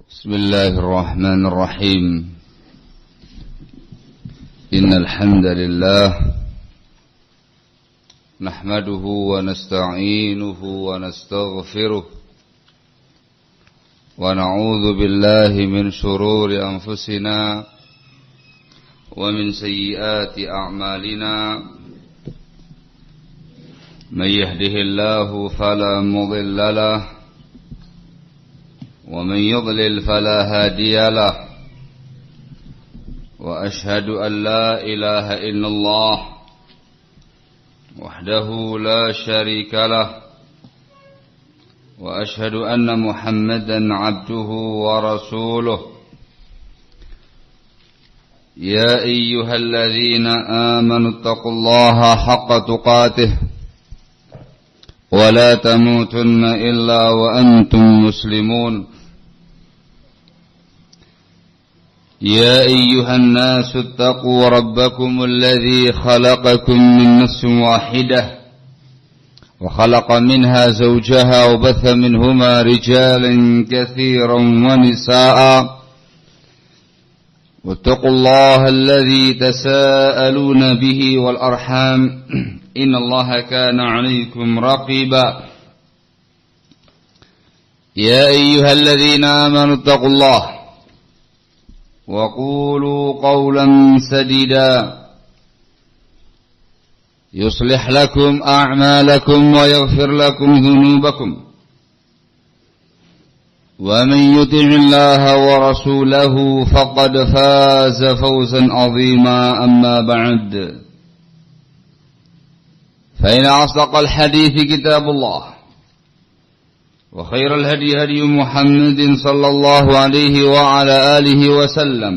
بسم الله الرحمن الرحيم إن الحمد لله نحمده ونستعينه ونستغفره ونعوذ بالله من شرور أنفسنا ومن سيئات أعمالنا من يهده الله فلا مضل له ومن يضلل فلا هادي له وأشهد أن لا إله إلا الله وحده لا شريك له وأشهد أن محمدا عبده ورسوله يا أيها الذين آمنوا اتقوا الله حق تقاته ولا تموتن إلا وأنتم مسلمون يا أيها الناس اتقوا ربكم الذي خلقكم من نفس واحدة وخلق منها زوجها وبث منهما رجالا كثيرا ونساء واتقوا الله الذي تساءلون به والأرحام إن الله كان عليكم رقيبا يا أيها الذين آمنوا اتقوا الله وقولوا قولا سديدا يصلح لكم أعمالكم ويغفر لكم ذنوبكم ومن يطع الله ورسوله فقد فاز فوزا عظيما أما بعد فإن أصدق الحديث كتاب الله وخير الهدي هدي محمد صلى الله عليه وعلى آله وسلم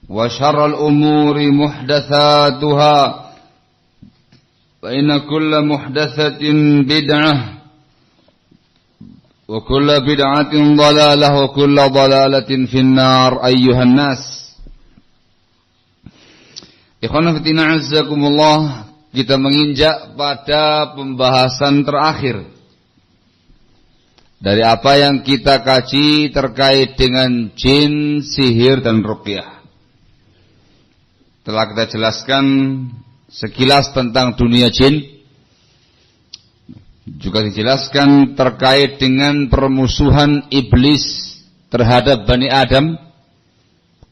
وشر الأمور محدثاتها فإن كل محدثة بدعة وكل بدعة ضلالة وكل ضلالة في النار أيها الناس. Ikhwan fillah azzakumullah, kita menginjak pada pembahasan terakhir dari apa yang kita kaji terkait dengan jin, sihir dan ruqyah. Telah kita jelaskan sekilas tentang dunia jin, juga dijelaskan terkait dengan permusuhan iblis terhadap Bani Adam,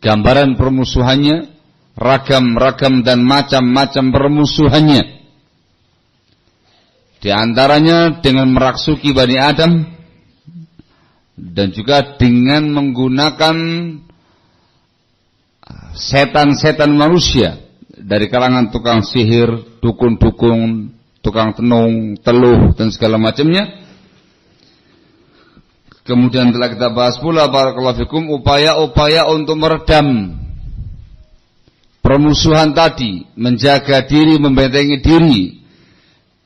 gambaran permusuhannya, ragam-ragam dan macam-macam permusuhannya. Di antaranya dengan merasuki Bani Adam dan juga dengan menggunakan setan-setan manusia dari kalangan tukang sihir, dukun-dukun, tukang tenung, teluh dan segala macamnya. Kemudian telah kita bahas pula barakallahu fikum upaya-upaya untuk meredam permusuhan tadi, menjaga diri, membentengi diri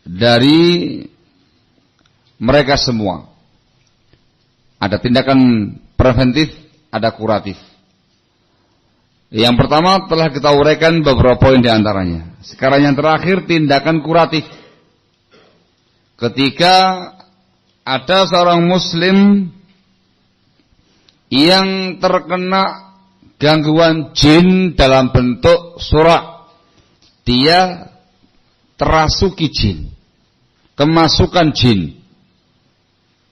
dari mereka semua. Ada tindakan preventif, ada kuratif. Yang pertama telah kita uraikan beberapa poin di antaranya. Sekarang yang terakhir, tindakan kuratif. Ketika ada seorang muslim yang terkena gangguan jin dalam bentuk surak, dia terasuki jin, kemasukan jin,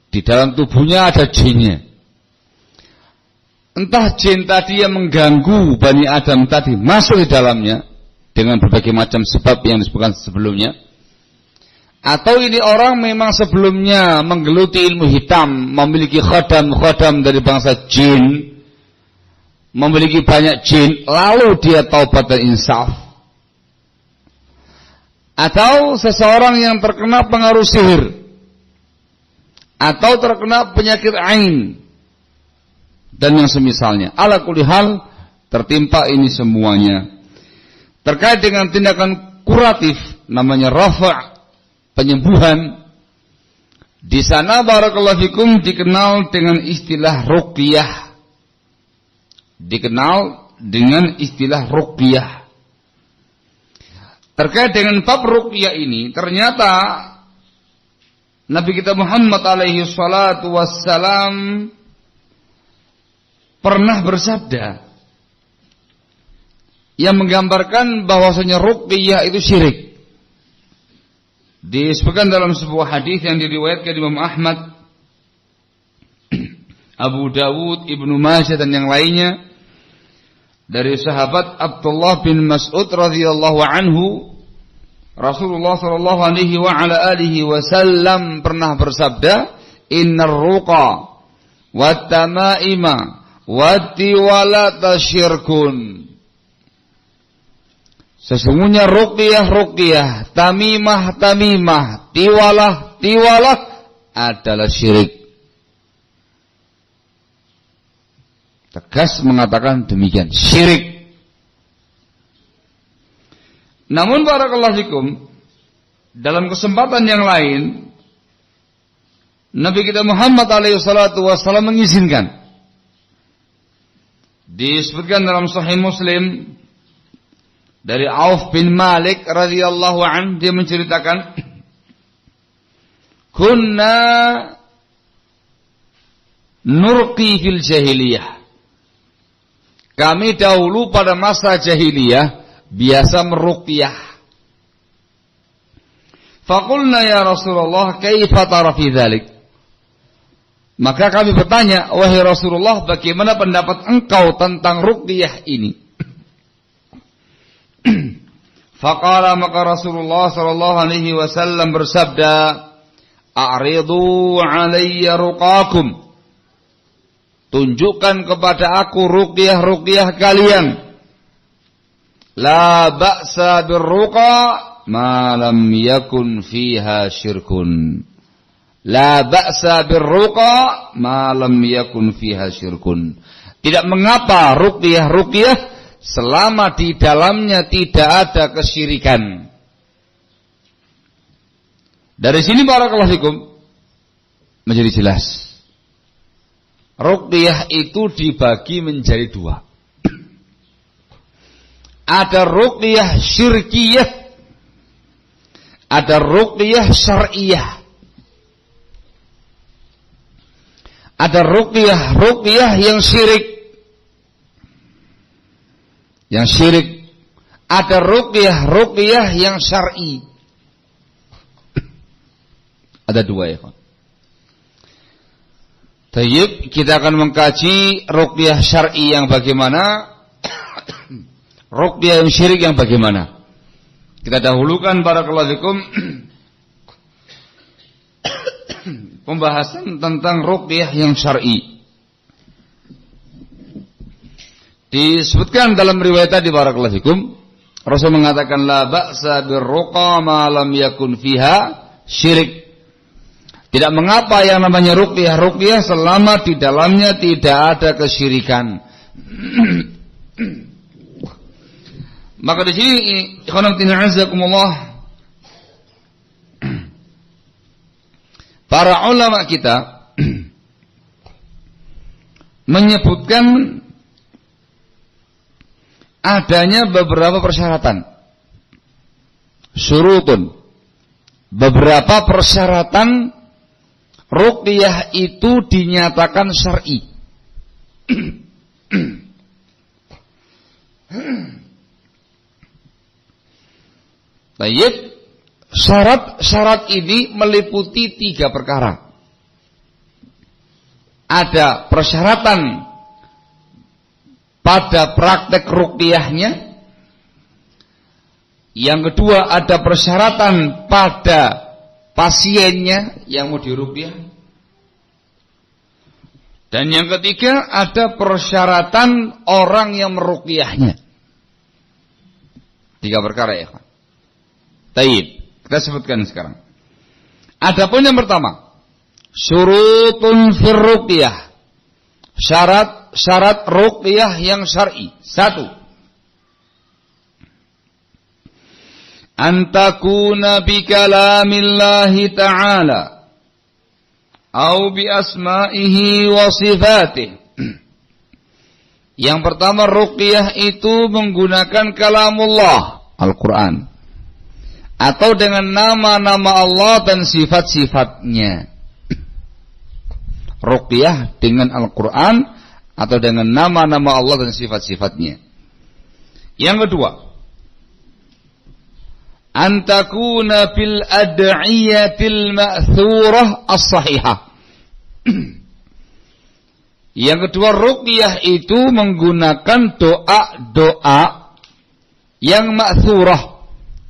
di dalam tubuhnya ada jinnya. Entah jin tadi yang mengganggu Bani Adam tadi masuk di dalamnya dengan berbagai macam sebab yang disebutkan sebelumnya, atau ini orang memang sebelumnya menggeluti ilmu hitam, memiliki khadam-khadam dari bangsa jin, memiliki banyak jin, lalu dia taubat dan insaf. Atau seseorang yang terkena pengaruh sihir, atau terkena penyakit ain dan yang semisalnya. Ala kulli hal, tertimpa ini semuanya. Terkait dengan tindakan kuratif, namanya rafa', penyembuhan. Di sana barakallahu fikum dikenal dengan istilah ruqyah. Dikenal dengan istilah ruqyah. Terkait dengan bab ruqyah ini, ternyata Nabi kita Muhammad alaihi salatu wassalam pernah bersabda yang menggambarkan bahwasanya ruqyah itu syirik. Disebutkan dalam sebuah hadis yang diriwayatkan Imam Ahmad, Abu Dawud, Ibnu Majah dan yang lainnya dari sahabat Abdullah bin Mas'ud radhiyallahu anhu, Rasulullah sallallahu alaihi wa ala alihi wasallam pernah bersabda, "Innar ruqa wat tamaima wat tiwalata syirkun." Sesungguhnya ruqyah, tamimah, tiwalah adalah syirik. Tegas mengatakan demikian, syirik. Namun barakallahu fikum, dalam kesempatan yang lain Nabi kita Muhammad alaihi salatu wasallam mengizinkan. Disebutkan dalam Sahih Muslim dari Auf bin Malik radhiyallahu anhu, dia menceritakan, kunna nurqi fil jahiliyah. Kami dahulu pada masa jahiliyah biasa meruqyah. Faqulna ya Rasulullah, kaifa tara fi dzalik? Maka kami bertanya, wahai Rasulullah, bagaimana pendapat engkau tentang ruqyah ini? Faqala, maka Rasulullah sallallahu alaihi wasallam bersabda, "A'ridu 'alayya ruqakum." Tunjukkan kepada aku ruqyah kalian. La ba'sa birruqa ma lam yakun fiha syirkun. La ba'sa birruqa ma lam yakun fiha syirkun. Tidak mengapa ruqyah selama di dalamnya tidak ada kesyirikan. Dari sini barakallahu fikum menjadi jelas. Ruqyah itu dibagi menjadi dua. Ada ruqyah syirkiyah, ada ruqyah syar'iyah. Ada ruqyah yang syirik. Yang syirik. Ada ruqyah yang syar'i. Ada dua ya, Pak. Tayyib, kita akan mengkaji ruqyah syar'i yang bagaimana, ruqyah yang syirik yang bagaimana. Kita dahulukan barakallahu fikum pembahasan tentang ruqyah yang syar'i. Disebutkan dalam riwayat tadi barakallahu fikum, Rasul mengatakan la ba'sa birruqa ma lam yakun fiha syirik. Tidak mengapa yang namanya ruqyah selama di dalamnya tidak ada kesyirikan. Maka di sini ikhwan fillah azakumullah, para ulama kita menyebutkan adanya beberapa persyaratan, syurutun, beberapa persyaratan ruqyah itu dinyatakan syar'i. Baik, syarat-syarat ini meliputi 3 perkara. Ada persyaratan pada praktek ruqyahnya. Yang kedua, ada persyaratan pada pasiennya yang mau diruqyah. Dan yang ketiga, ada persyaratan orang yang meruqyahnya. 3 perkara ya, Pak. Taib, kita sebutkan sekarang. Adapun yang pertama, syurutun fir ruqyah. Syarat ruqyah yang syar'i. 1. Antakuna bi kalamillahi ta'ala au bi asma'ihi wa sifatih. Yang pertama, ruqyah itu menggunakan kalamullah, Al-Quran, atau dengan nama-nama Allah dan sifat-sifatnya. Ruqyah dengan Al-Quran atau dengan nama-nama Allah dan sifat-sifatnya. Yang kedua, antakuna fil ad'iyatil ma'thurah as-sahihah. Yang kedua, ruqyah itu menggunakan doa-doa yang ma'thurah.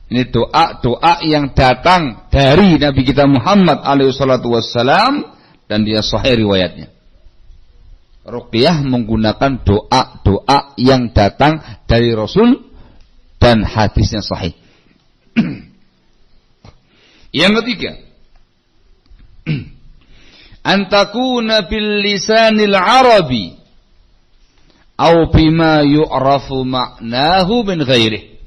Ini doa-doa yang datang dari Nabi kita Muhammad alaihi salatu wassalam dan dia sahih riwayatnya. Ruqyah menggunakan doa-doa yang datang dari Rasul dan hadisnya sahih. Yang ketiga, antakuna bil lisanil arabi au bima yu'rafu ma'nahu min ghairihi.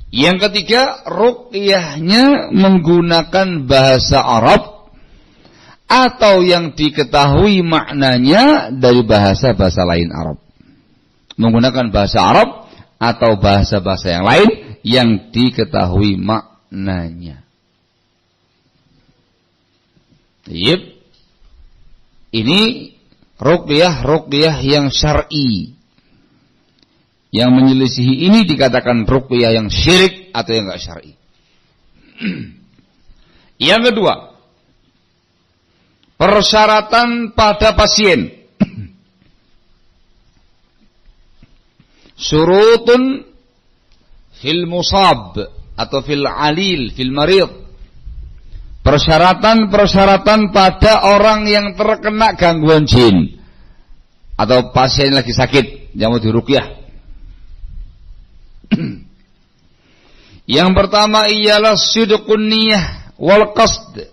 Yang ketiga, ruqyahnya menggunakan bahasa Arab atau yang diketahui maknanya dari bahasa-bahasa lain Arab. Menggunakan bahasa Arab atau bahasa-bahasa yang lain yang diketahui maknanya. Yep. Ini ruqyah yang syar'i. Yang menyelisihi ini dikatakan ruqyah yang syirik atau yang enggak syar'i. Yang kedua, persyaratan pada pasien. Syurutun fil musab atau fil alil, fil marid. Persyaratan-persyaratan pada orang yang terkena gangguan jin atau pasien lagi sakit yang mau diruqyah. Yang pertama ialah sidqun niyah wal qasd.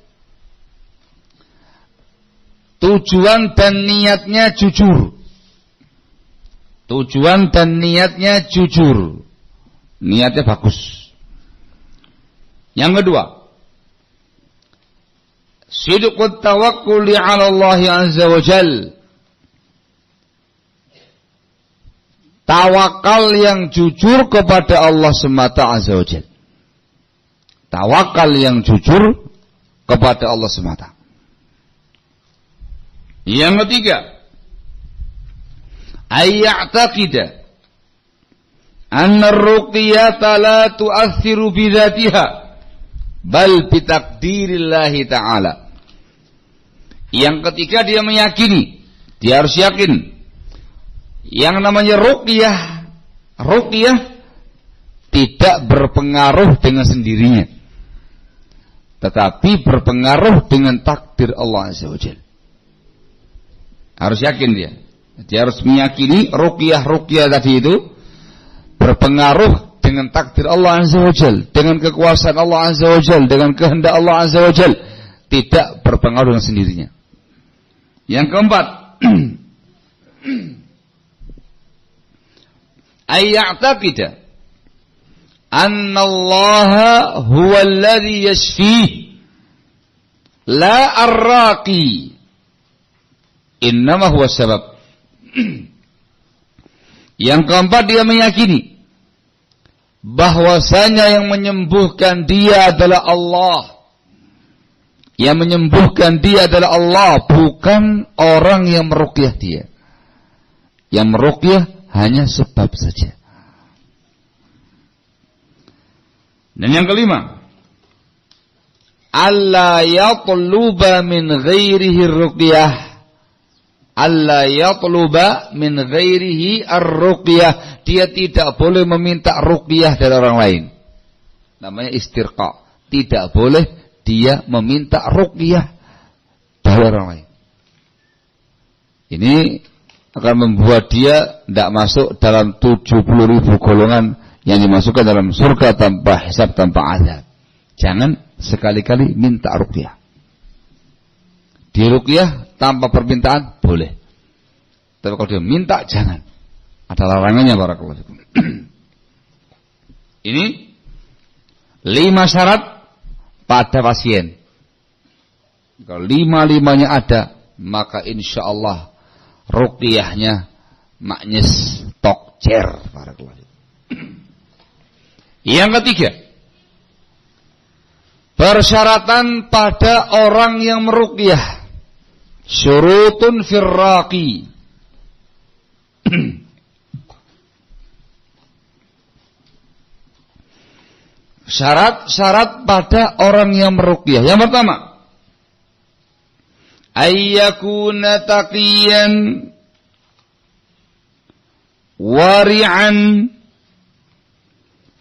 Tujuan dan niatnya jujur. Tujuan dan niatnya jujur. Niatnya bagus. Yang kedua, sidqut tawakkuli 'ala Allah 'azza wa jalla. Tawakal yang jujur kepada Allah semata azza wa jalla. Tawakal yang jujur kepada Allah semata. Yang ketiga, ayya'taqida anna ar-ruqyata la tu'athiru bidzatiha bal bitaqdirillahi ta'ala. Yang ketiga, dia meyakini, dia harus yakin yang namanya ruqyah tidak berpengaruh dengan sendirinya, tetapi berpengaruh dengan takdir Allah Azza wa Jalla. Harus yakin dia harus meyakini ruqyah tadi itu berpengaruh dengan takdir Allah Azza wa Jalla, dengan kekuasaan Allah Azza wa Jalla, dengan kehendak Allah Azza wa Jalla, tidak berpengaruh dengan sendirinya. Yang keempat, ayya'taqida anna Allah huwa alladhi yashfih la ar-raqi innama huwa sabab. Yang keempat, dia meyakini bahwasanya yang menyembuhkan dia adalah Allah. Yang menyembuhkan dia adalah Allah, bukan orang yang meruqyah dia. Yang meruqyah hanya sebab saja. Dan yang kelima, alla yatluba min ghairihi ar-ruqyah. Alla yatluba min ghairihi ar-ruqyah. Dia tidak boleh meminta ruqyah dari orang lain. Namanya istirqa. Tidak boleh dia meminta ruqyah dari orang lain. Ini akan membuat dia tidak masuk dalam 70.000 golongan yang dimasukkan dalam surga tanpa hisab, tanpa azab. Jangan sekali-kali minta ruqyah. Di ruqyah tanpa permintaan boleh, tapi kalau dia minta jangan. Ada larangannya, barakallahu fikum. Ini 5 syarat pada pasien. Kalau 5-5-nya ada, maka insya Allah ruqyahnya maknyes tokcer, barakallahu fikum. Yang ketiga, persyaratan pada orang yang meruqyah. Syurutun firraqi. Syarat-syarat pada orang yang meruqyah. Yang pertama, ayyakuna taqiyan wari'an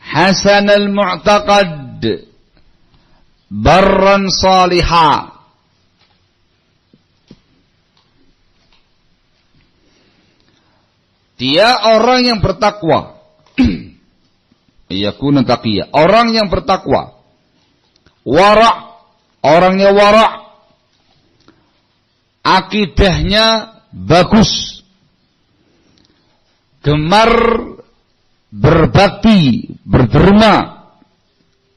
hasanal mu'taqad barran salihah. Dia orang yang bertakwa. Yakuna taqiyya, orang yang bertakwa. Wara', orangnya wara'. Akidahnya bagus. Gemar berbakti, berderma,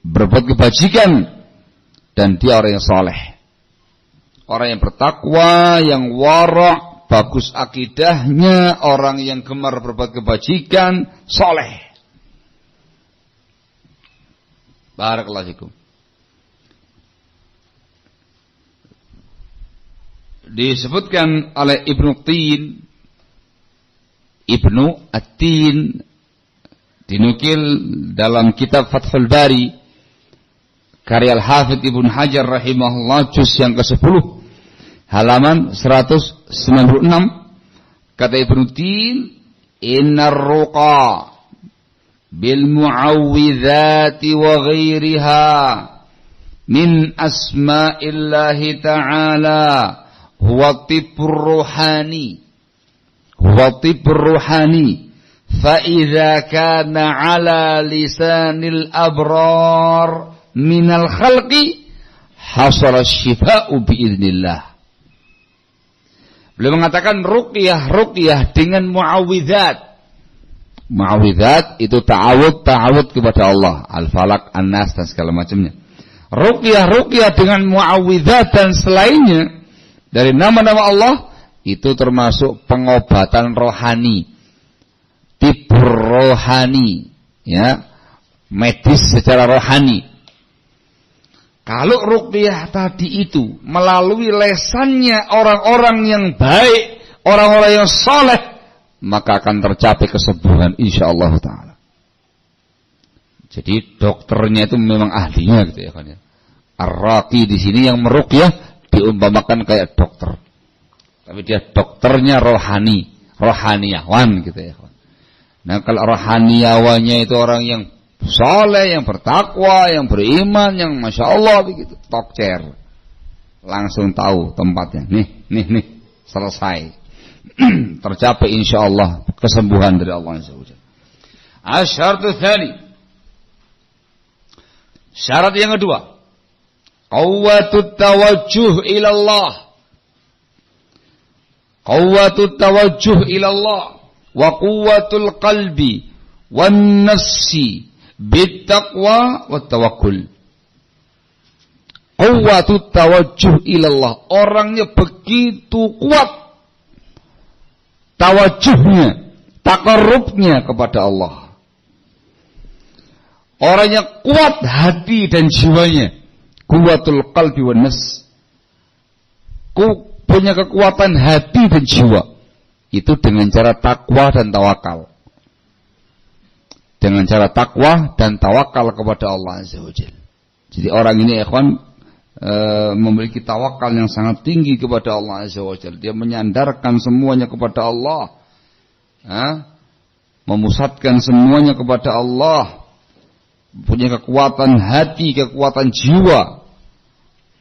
berbuat kebajikan, dan dia orang yang saleh. Orang yang bertakwa, yang wara', bagus akidahnya, orang yang gemar berbuat kebajikan, saleh. Barakallahu fikum. Disebutkan oleh Ibnu At-Tin, dinukil dalam kitab Fathul Bari karya Al-Hafidz Ibnu Hajar rahimahullah, juz yang ke-10 halaman 196, kata Ibnu Tin, innar ruqa bil mu'awwidzati wa ghairiha min asma'illahi ta'ala huwa tibbur ruhani fa idza kana ala lisanil abrar minal khalqi hasala syifa'u biiznillah. Beliau mengatakan ruqyah dengan mu'awwidzat. Mu'awwidzat itu ta'awud kepada Allah, Al-Falaq, An-Nas dan segala macamnya. Ruqyah dengan mu'awwidzat dan selainnya dari nama-nama Allah itu termasuk pengobatan rohani, tibbur rohani, ya, medis secara rohani. Kalau ruqyah tadi itu melalui lesannya orang-orang yang baik, orang-orang yang saleh, maka akan tercapai kesembuhan insyaallah taala. Jadi dokternya itu memang ahlinya gitu ya kan ya. Ar-raqi di sini yang meruqyah diumpamakan kayak dokter. Tapi dia dokternya rohaniawan gitu ya kan. Nah, kalau rohaniawannya itu orang yang saleh, yang bertakwa, yang beriman, yang masya Allah begitu, tokcer, langsung tahu tempatnya. Nih, selesai. Tercapai insyaallah kesembuhan dari Allah Azza wa Jalla. Asyaratu tsani. Syarat yang kedua, quwwatut tawajjuh ila Allah. Quwwatut tawajjuh ila Allah wa quwwatul qalbi wan nafsi bittaqwa wat tawakkul. Quwwatut tawajjuh ila Allah, orangnya begitu kuat tawajuhnya, takarrubnya kepada Allah. Orangnya kuat hati dan jiwanya. Quwwatul qalbi wan nafs. Punya kekuatan hati dan jiwa. Itu dengan cara takwa dan tawakal. Dengan cara takwa dan tawakal kepada Allah Azza wa Jalla. Jadi orang ini ikhwan memiliki tawakal yang sangat tinggi kepada Allah Azza wa Jalla. Dia menyandarkan semuanya kepada Allah, memusatkan semuanya kepada Allah, punya kekuatan hati, kekuatan jiwa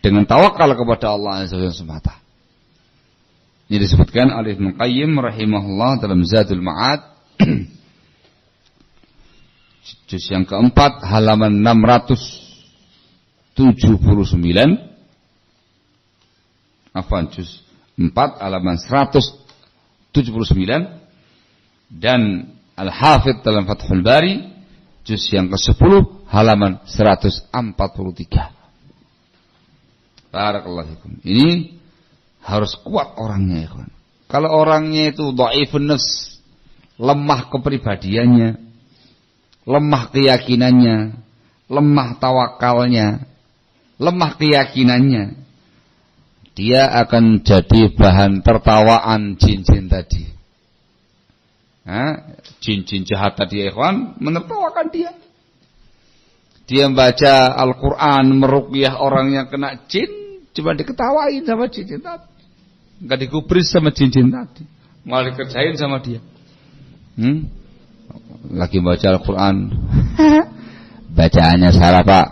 dengan tawakal kepada Allah Azza wa Jalla semata. Ini disebutkan oleh Ibnu Qayyim rahimahullah dalam Zadul Ma'ad juz yang keempat halaman 679, juz 4 halaman 179, dan Al-Hafidz dalam Fathul Bari juz yang ke-10 halaman 143. Barakallahu fikum. Ini harus kuat orangnya, ikhwan. Kalau orangnya itu dhaifun nafs, lemah kepribadiannya, lemah keyakinannya, lemah tawakalnya, lemah keyakinannya, dia akan jadi bahan tertawaan jin-jin tadi. Jin-jin jahat tadi ikhwan menertawakan dia. Dia membaca Al-Quran, meruqyah orang yang kena jin, cuma diketawain sama jin-jin tadi. Enggak digubris sama jin-jin tadi. Malah dikerjain sama dia. Lagi baca Al-Quran. Bacaannya salah, Pak.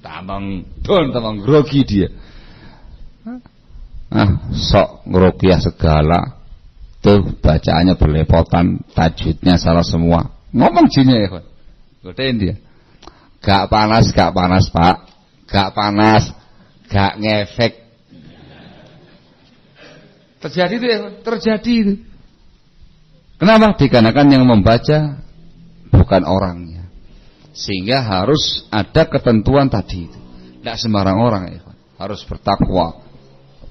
Tambang grogi dia. Sok ngeruqyah segala. Tuh bacaannya berlepotan, tajwidnya salah semua. Ngomong jinnya ya, Pak. Godain dia. Gak panas, Pak. Gak panas, gak ngefek. Terjadi itu ya, terjadi itu. Kenapa? Dikarenakan yang membaca bukan orangnya. Sehingga harus ada ketentuan tadi itu. Tidak sembarang orang ya, harus bertakwa,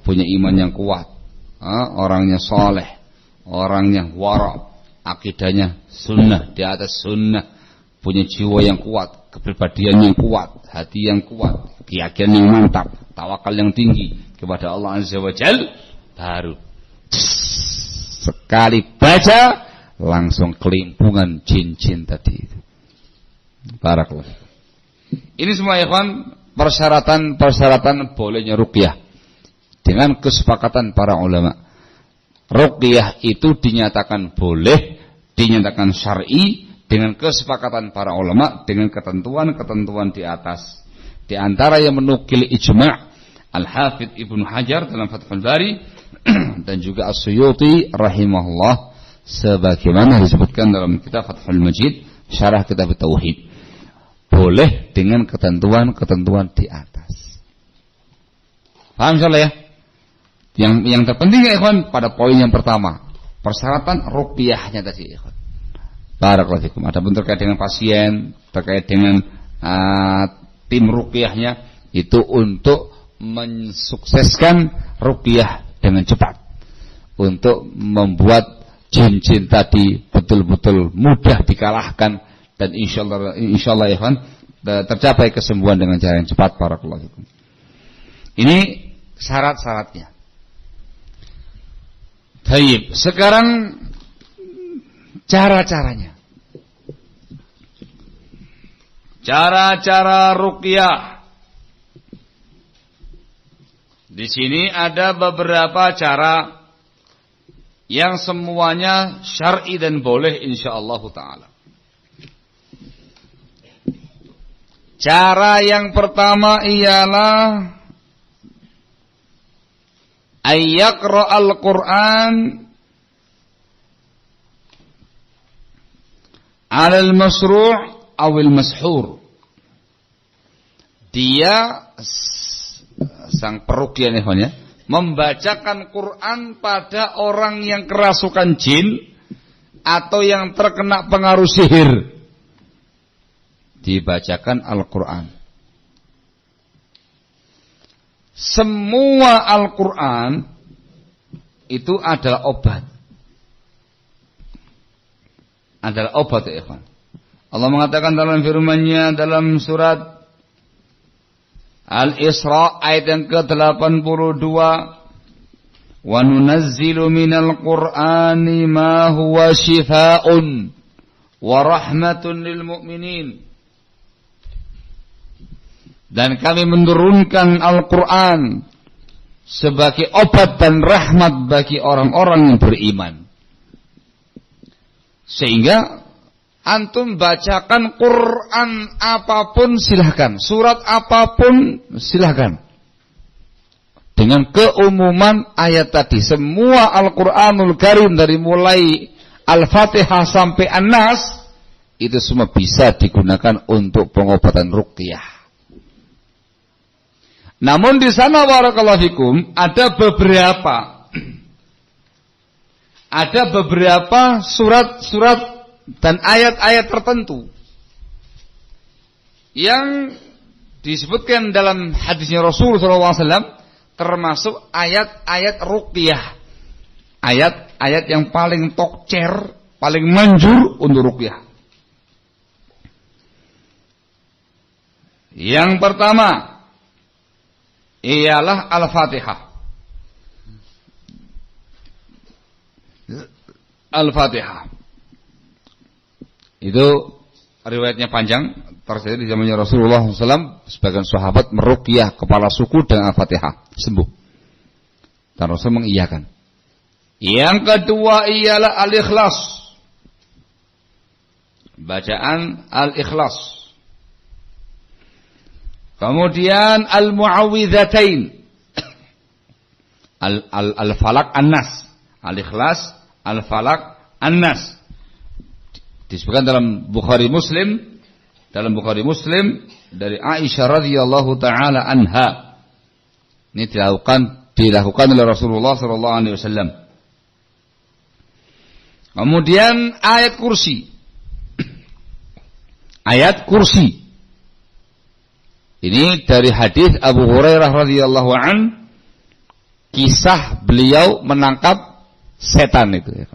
punya iman yang kuat, orangnya soleh, orangnya wara', akidahnya sunnah, di atas sunnah, punya jiwa yang kuat, kepribadian yang kuat, hati yang kuat, keyakinan yang mantap, tawakal yang tinggi kepada Allah Azza wa Jalla. Baru sekali baca langsung kelimpungan jin-jin tadi itu. Barakallah. Ini semua ikhwan persyaratan bolehnya ruqyah dengan kesepakatan para ulama. Ruqyah itu dinyatakan boleh, dinyatakan syar'i dengan kesepakatan para ulama dengan ketentuan-ketentuan di atas. Di antara yang menukil ijma' Al-Hafidh Ibnu Hajar dalam Fathul Bari dan juga As-Suyuti rahimahullah sebagaimana disebutkan dalam kitab Fathul Majid syarah kitab Tauhid. Boleh dengan ketentuan-ketentuan di atas. Paham insyaallah ya? Yang terpenting ya ikhwan pada poin yang pertama, persyaratan ruqyahnya tadi ikhwan. Barakallahu fikum. Adapun terkait dengan pasien, terkait dengan tim ruqyahnya itu untuk mensukseskan ruqyah dengan cepat. Untuk membuat jin-jin tadi betul-betul mudah dikalahkan dan insyaallah ya ikhwan tercapai kesembuhan dengan cara yang cepat. Barakallahu fikum. Ini syarat-syaratnya. Baik, sekarang cara-caranya. Cara-cara ruqyah. Di sini ada beberapa cara yang semuanya syar'i dan boleh insyaallah taala. Cara yang pertama ialah ayyaqra al-Qur'an 'ala al-masru' aw al-mashhur. Dia sang peruqyah ya, membacakan Quran pada orang yang kerasukan jin atau yang terkena pengaruh sihir. Dibacakan Al-Quran. Semua Al-Quran itu adalah obat. Adalah obat ya ikhwan. Allah mengatakan dalam firman-Nya dalam surat Al-Isra ayat yang ke-82, wa nunazzilu minal Qur'ani ma huwa shifaa'un wa rahmatun lil mu'minin. Dan kami menurunkan Al-Quran sebagai obat dan rahmat bagi orang-orang yang beriman. Sehingga antum bacakan Quran apapun silahkan, surat apapun silahkan. Dengan keumuman ayat tadi, semua Al-Quranul Karim dari mulai Al-Fatihah sampai An-Nas itu semua bisa digunakan untuk pengobatan ruqyah. Namun di sana barakallahu fikum ada beberapa surat-surat dan ayat-ayat tertentu yang disebutkan dalam hadisnya Rasulullah SAW, termasuk ayat-ayat ruqyah, ayat-ayat yang paling tokcer, paling manjur untuk ruqyah. Yang pertama ialah Al-Fatihah. Al-Fatihah. Itu riwayatnya panjang, terjadi di zamannya Rasulullah SAW. Sebagian sahabat meruqyah kepala suku dengan Al-Fatihah, sembuh. Dan Rasul mengiyakan. Yang kedua ialah Al-Ikhlas. Bacaan Al-Ikhlas. Kemudian Al-Mu'awwidzatain. Al-Falaq An-Nas. Al-Ikhlas, Al-Falaq An-Nas. Disebutkan dalam Bukhari Muslim, dari Aisyah radhiyallahu taala anha. Ini dilakukan oleh Rasulullah sallallahu alaihi wasallam. Kemudian ayat kursi. Ayat kursi. Ini dari hadis Abu Hurairah radhiyallahu an, kisah beliau menangkap setan itu ya.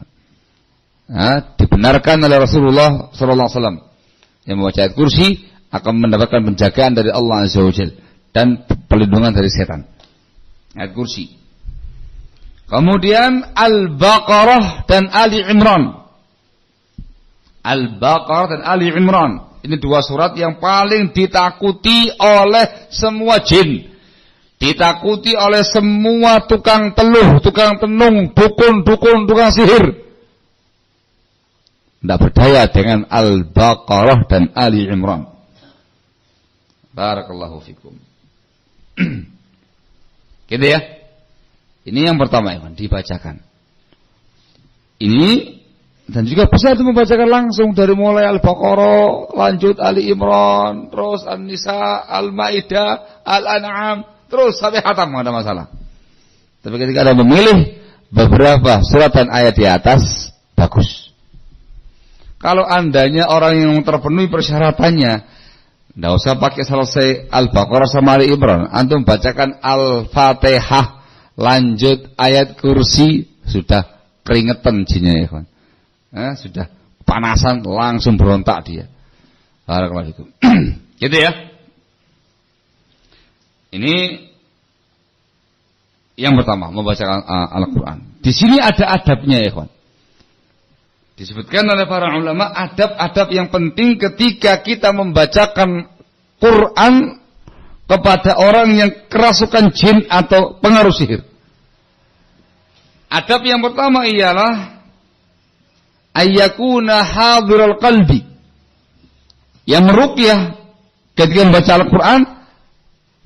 Dibenarkan oleh Rasulullah sallallahu alaihi wasallam. Yang membaca ayat kursi akan mendapatkan penjagaan dari Allah Azza wa Jalla dan perlindungan dari setan. Ayat kursi. Kemudian Al-Baqarah dan Ali Imran. Al-Baqarah dan Ali Imran. Ini dua surat yang paling ditakuti oleh semua jin. Ditakuti oleh semua tukang teluh, tukang tenung, dukun, tukang sihir. Tidak berdaya dengan Al-Baqarah dan Ali Imran. Barakallahu fikum. Gitu ya. Ini yang pertama ya, dibacakan. Ini dan juga bisa itu membacakan langsung dari mulai Al-Baqarah, lanjut Ali Imran, terus An-Nisa, Al-Maidah, Al-An'am, terus sampai khatam, enggak ada masalah. Tapi ketika Anda memilih beberapa surat dan ayat di atas, bagus. Kalau andanya orang yang terpenuhi persyaratannya, tidak usah pakai selesai Al-Baqarah sama Ali Imran. Antum bacakan Al-Fatihah, lanjut ayat kursi, sudah keringetan jinnya ya kawan. Sudah panasan, langsung berontak dia. Barakallahu fikum. Gitu ya. Ini yang pertama, membacakan Al-Quran. Di sini ada adabnya ya kawan. Disebutkan oleh para ulama adab-adab yang penting ketika kita membacakan Quran kepada orang yang kerasukan jin atau pengaruh sihir. Adab yang pertama ialah ayyakuna hadirul qalbi. Yang meruqyah ketika membaca Al-Quran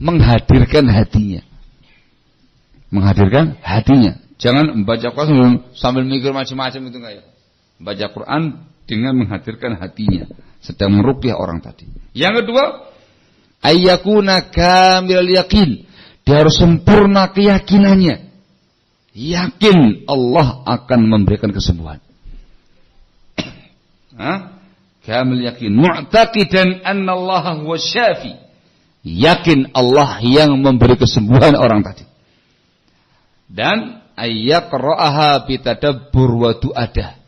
menghadirkan hatinya. Menghadirkan hatinya. Jangan membaca Quran sambil mikir macam-macam, itu enggak ya. Baca Quran dengan menghadirkan hatinya, sedang meruqyah orang tadi. Yang kedua, ayyakuna kamilal yakin. Dia harus sempurna keyakinannya. Yakin Allah akan memberikan kesembuhan. Kamil yakin, mu'taqidan anna Allah huwa syafi. Yakin Allah yang memberi kesembuhan orang tadi. Dan ayyaqra'aha bitadabbur wa du'adah.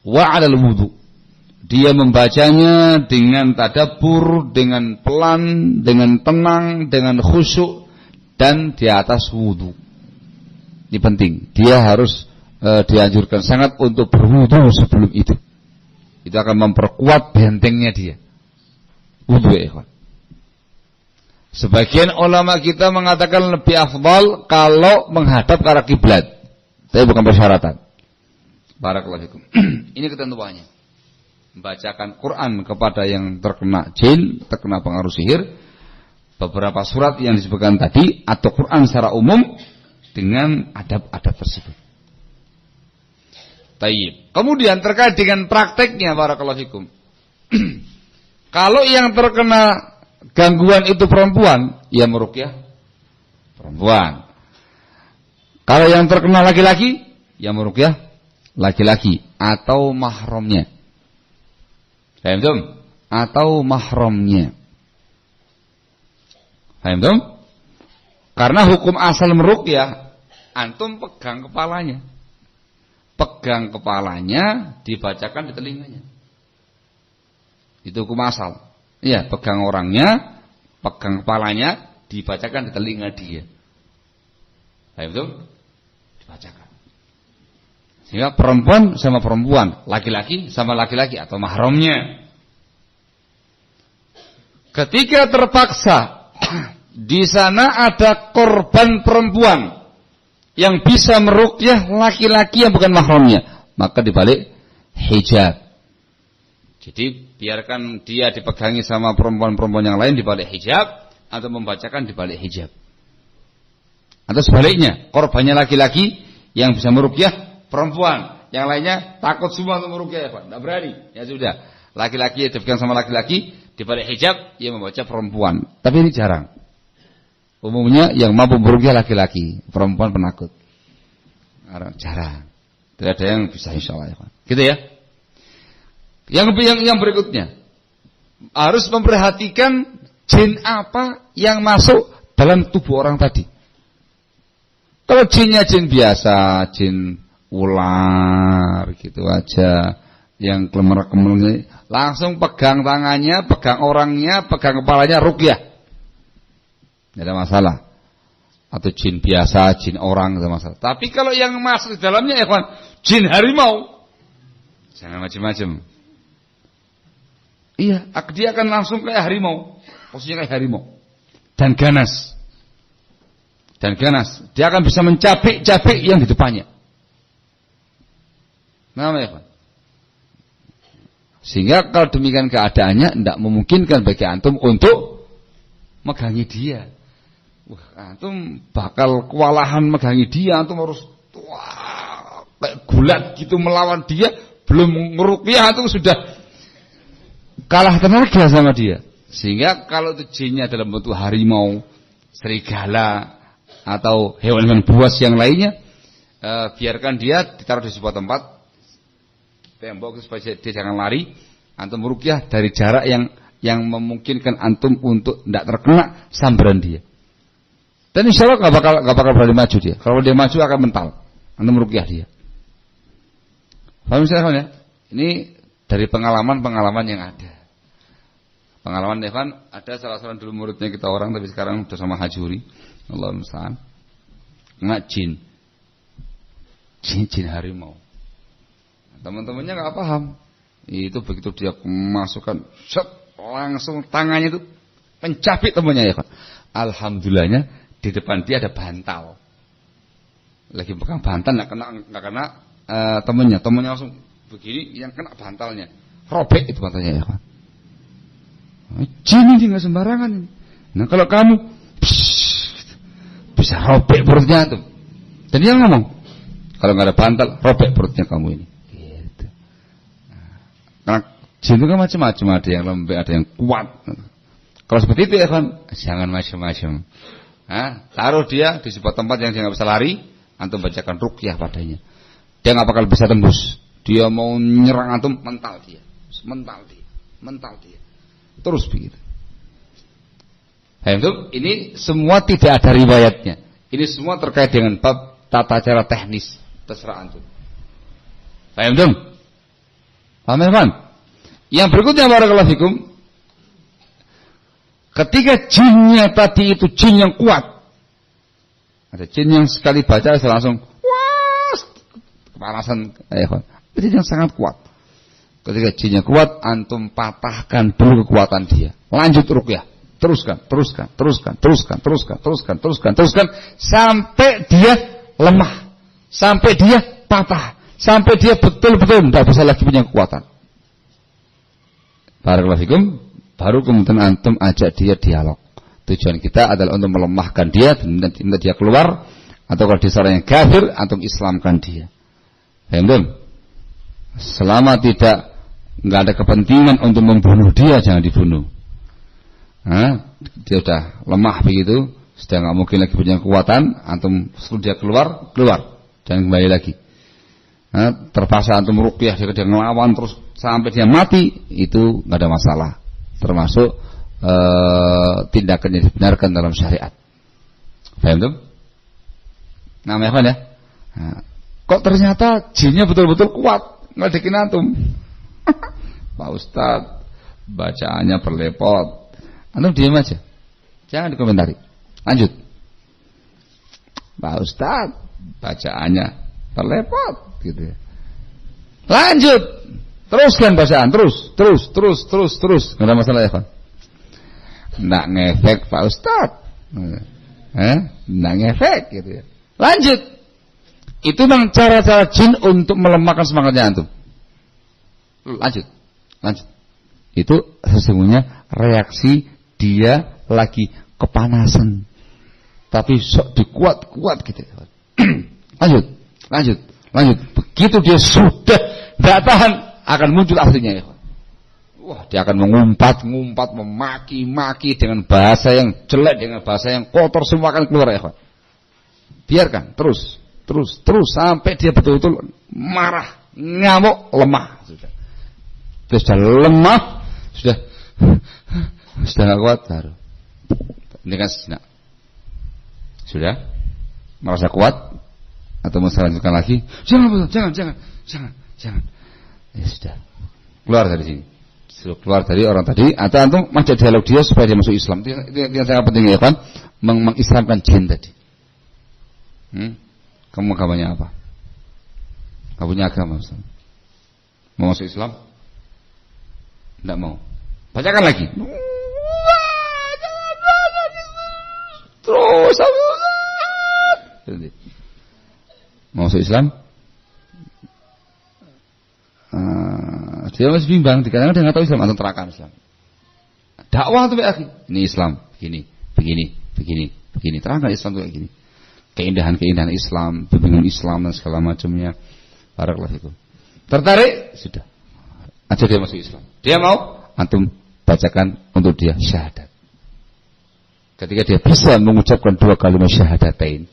Wa 'alal wudu. Dia membacanya dengan tadabbur, dengan pelan, dengan tenang, dengan khusyuk dan di atas wudu. Ini penting. Dia harus dianjurkan sangat untuk berwudu sebelum itu. Itu akan memperkuat bentengnya dia. Wudu ya ikhwan. Sebagian ulama kita mengatakan lebih afdal kalau menghadap ke arah kiblat. Tapi bukan persyaratan. Barakallahu fikum. Ini ketentuannya. Membacakan Quran kepada yang terkena jin, terkena pengaruh sihir, beberapa surat yang disebutkan tadi atau Quran secara umum dengan adab-adab tersebut. Tayyib. Kemudian terkait dengan prakteknya, barakallahu fikum. Kalau yang terkena gangguan itu perempuan, ya meruqyah perempuan. Kalau yang terkena laki-laki, ya meruqyah laki-laki atau mahramnya. Paham tuh? Atau mahramnya. Paham tuh? Karena hukum asal meruqyah, antum pegang kepalanya. Pegang kepalanya, dibacakan di telinganya. Itu hukum asal. Iya, pegang orangnya, pegang kepalanya, dibacakan di telinga dia. Paham tuh? Dibacakan. Sehingga perempuan sama perempuan, laki-laki sama laki-laki atau mahramnya. Ketika terpaksa di sana ada korban perempuan yang bisa meruqyah laki-laki yang bukan mahramnya, maka dibalik hijab. Jadi biarkan dia dipegangi sama perempuan-perempuan yang lain dibalik hijab, atau membacakan dibalik hijab. Atau sebaliknya, korbannya laki-laki yang bisa meruqyah perempuan, yang lainnya takut semua untuk meruqyah, ya Pak, tidak berani. Ya sudah, laki-laki dipegang sama laki-laki dibalik hijab, ia membaca perempuan. Tapi ini jarang. Umumnya yang mampu meruqyah laki-laki, perempuan penakut. Jarang. Tidak ada yang bisa, insyaallah, ya Pak. Gitu ya. Yang berikutnya, harus memperhatikan jin apa yang masuk dalam tubuh orang tadi. Kalau jinnya jin biasa, jin ular gitu aja, yang kemer-kemer, langsung pegang tangannya, pegang orangnya, pegang kepalanya, ruqyah, tidak ada masalah. Atau jin biasa, jin orang, tidak masalah. Tapi kalau yang masuk di dalamnya, ikhwan, jin harimau, jangan macam-macam. Iya, dia akan langsung kayak harimau, posisinya kayak harimau, dan ganas. Dia akan bisa mencapik-capik yang di depannya. Namanya Pak. Sehingga kalau demikian keadaannya, tidak memungkinkan bagi antum untuk megangi dia. Wah, antum bakal kewalahan megangi dia, antum harus kayak gulat gitu melawan dia, belum ngeruqyah, antum sudah kalah tenaga sama dia. Sehingga kalau itu jinnya dalam bentuk harimau, serigala, atau hewan-hewan buas yang lainnya, biarkan dia ditaruh di sebuah tempat, tembok supaya dia jangan lari. Antum meruqyah dari jarak yang memungkinkan antum untuk tidak terkena sambaran dia. Dan insya Allah nggak bakal berani maju dia. Kalau dia maju akan mental. Antum meruqyah dia. Paham ya? Ini dari pengalaman yang ada. Pengalaman Evan, ada salah seorang dulu muridnya kita orang, tapi sekarang sudah sama hajuri. Allah musta'an. Kena jin harimau. Teman-temannya nggak paham. Itu begitu dia masukkan, langsung tangannya itu mencapik temannya, ya Pak. Alhamdulillahnya di depan dia ada bantal. Lagi pegang bantal, nggak kena temannya langsung begini, yang kena bantalnya, robek itu bantalnya, ya Pak. Jin ini nggak sembarangan ini. Nah kalau kamu bisa robek perutnya tuh. Dan dia ngomong, kalau nggak ada bantal, robek perutnya kamu ini. Gitu. Nah, jin itu kan macam-macam, ada yang lembek, ada yang kuat. Kalau seperti itu ya kan, jangan macam-macam. Taruh dia di sebuah tempat yang dia nggak bisa lari, antum bacakan ruqyah padanya. Dia nggak bakal bisa tembus. Dia mau nyerang antum, mental dia. Terus begitu. Ini semua tidak ada riwayatnya. Ini semua terkait dengan bab tata cara teknis. Terserah antum. Paham dong? Paham? Yang berikutnya barakallahu fikum. Ketika jinnya tadi itu jin yang kuat. Ada jin yang sekali baca langsung kepanasan. Itu yang sangat kuat. Ketika jinnya kuat, antum patahkan dulu kekuatan dia. Lanjut ruqyah. Teruskan sampai dia lemah, sampai dia patah, sampai dia betul-betul tidak bisa lagi punya kekuatan. Barakallahu fikum. Baru kemudian antum ajak dia dialog. Tujuan kita adalah untuk melemahkan dia dan minta dia keluar, atau kalau dia seorang yang kafir, antum islamkan dia. Paham? Selama nggak ada kepentingan untuk membunuh dia, jangan dibunuh. Dia sudah lemah begitu, sudah nggak mungkin lagi punya kekuatan, antum suruh dia keluar, jangan kembali lagi. Terpaksa antum ruqyah, dia ngelawan terus sampai dia mati, itu nggak ada masalah, termasuk tindakan yang dibenarkan dalam syariat. Paham tuh? Namanya apa ya? Kok ternyata jinnya betul-betul kuat, nggak dikin antum. Pak Ustadz, bacaannya berlepot. Antum diam aja, jangan dikomentari. Lanjut. Pak Ustadz, bacaannya terlepot gitu ya. Lanjut, teruskan bacaan, terus, nggak ada masalah ya, Pak. Nggak ngefek Pak Ustadz, nggak ngefek gitu ya. Lanjut, itu memang cara-cara jin untuk melemahkan semangatnya antum. Lanjut, itu sesungguhnya reaksi dia lagi kepanasan, tapi sok dikuat-kuat gitu. Lanjut. Begitu dia sudah tidak tahan, akan muncul aslinya ya. Wah, dia akan mengumpat, memaki-maki dengan bahasa yang jelek, dengan bahasa yang kotor, semua akan keluar ya. Biarkan, terus sampai dia betul-betul marah, ngamuk, lemah. Sudah lemah, sudah nggak kuat, baru ini kan sejenak. Sudah merasa kuat atau mau selanjutkan lagi? Jangan. Ya sudah, keluar dari sini. Suruh keluar dari orang tadi, atau antum majak dialog dia supaya dia masuk Islam. Itu yang sangat penting ya kan, mengislamkan jin tadi. Kamu agamanya apa? Kamu punya agama Ustaz? Mau masuk Islam? Tidak mau. Bacakan lagi. Terus mau masuk Islam? Dia masih bimbang, dikatakan dia nggak tahu Islam, atau terakan Islam. Dakwah tuh akhi, ini Islam, begini, terangkan Islam tuh kayak gini. Keindahan Islam, bimbingan Islam dan segala macamnya. Barakallahu fikum. Tertarik? Sudah. Ajak dia masuk Islam. Dia mau? Antum bacakan untuk dia syahadat. Ketika dia bisa mengucapkan 2 kalimat syahadatain,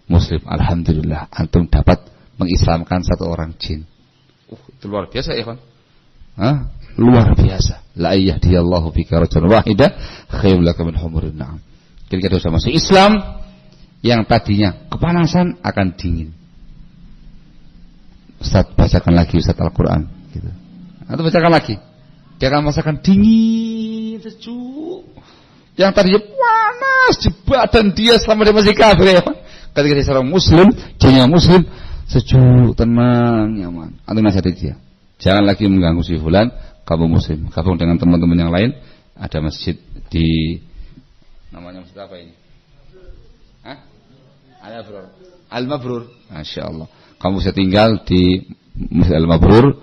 Muslim, alhamdulillah, antum dapat mengislamkan 1 orang jin. Itu luar biasa ya kan? Luar biasa. La yahdiyallahu bika rajulan wahida khairul laka min humurin na'am. Ketika dia sudah masuk Islam, yang tadinya kepanasan akan dingin. Ustaz, bacakan lagi Ustaz Al-Quran gitu. Atau bacakan lagi, dia akan merasakan dingin, sejuk. Yang tadinya panas di badan dia selama dia masih kafir ya kan? Ketika dia seorang Muslim, jinnya Muslim, sejuk, tenang, nyaman. Antum nasihati dia, jangan lagi mengganggu si fulan, kamu Muslim, gabung dengan teman-teman yang lain. Ada masjid di, namanya masjid apa ini? Al-Mabrur. Masya Allah. Kamu bisa tinggal di Masjid Al-Mabrur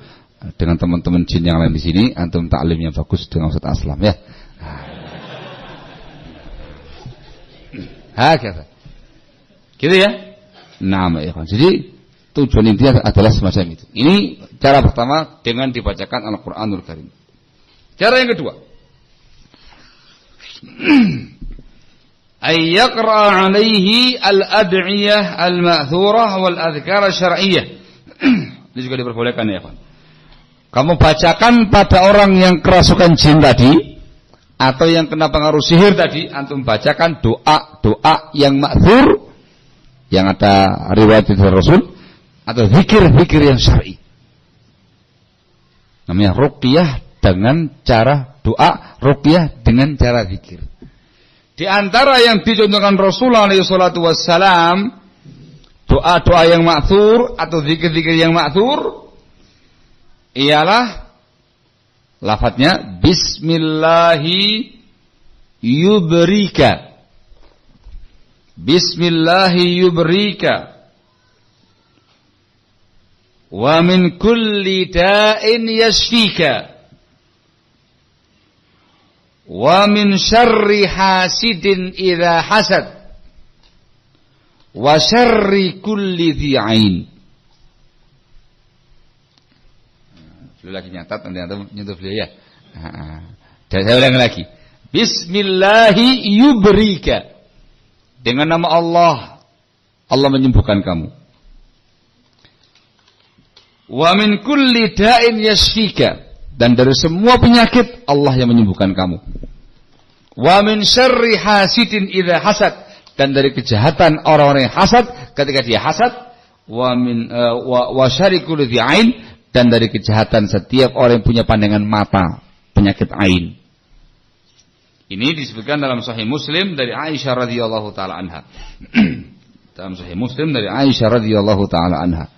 dengan teman-teman jin yang lain di sini. Antum taklimnya bagus dengan Ustaz Aslam ya. Kata. Gitu ya. Nama ya kan. Jadi tujuan intinya adalah semacam itu. Ini cara pertama dengan dibacakan Al-Quranul Karim. Cara yang kedua, ayyaqra alaihi al-ad'iyah al-ma'thurah wal-adhkar syar'iyyah. Ini juga diperbolehkan ya kan. Kamu bacakan pada orang yang kerasukan jin tadi, atau yang kena pengaruh sihir tadi, antum bacakan doa-doa yang ma'thur, yang ada riwayat dari Rasul, atau zikir-zikir yang syar'i. Namanya ruqyah dengan cara doa, ruqyah dengan cara zikir. Di antara yang dicontohkan Rasulullah SAW, doa-doa yang ma'thur atau zikir-zikir yang ma'thur ialah lafadznya Bismillahi yubrika, Bismillahi yubrika, wa min kulli da'in yashfika, wa min syarri hasidin idza hasad, wa syarri kulli dhi ain. Beliau lagi nyatat, nanti antum nyentuh beliau ya. Dan saya ulang lagi. Bismillahi yubrika, dengan nama Allah, Allah menyembuhkan kamu. Wa min kulli da'in yashfika, dan dari semua penyakit Allah yang menyembuhkan kamu. Wa min syarri hasidin idza hasad, dan dari kejahatan orang-orang yang hasad ketika dia hasad. Wa min wa syarri kulli dhi ain, dan dari kejahatan setiap orang yang punya pandangan mata, penyakit ain. Ini disebutkan dalam Sahih Muslim dari Aisyah radhiyallahu taala anha. dalam Sahih Muslim dari Aisyah radhiyallahu taala anha.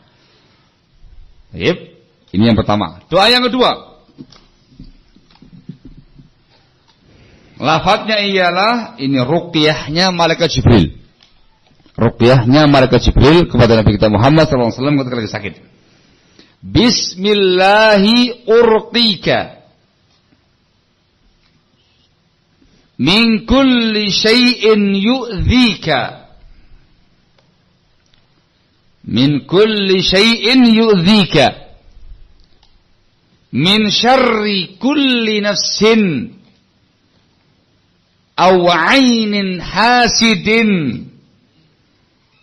Baik, ini yang pertama. Doa yang kedua. Lafadznya ialah ini ruqyahnya malaikat Jibril. Ruqyahnya malaikat Jibril kepada Nabi kita Muhammad sallallahu alaihi wasallam ketika lagi sakit. Bismillahi urqika min kulli syai'in yu'dhika. Min kulli syai'in yu'dhika. Min syarri kulli nafsin aw 'ainin hasidin.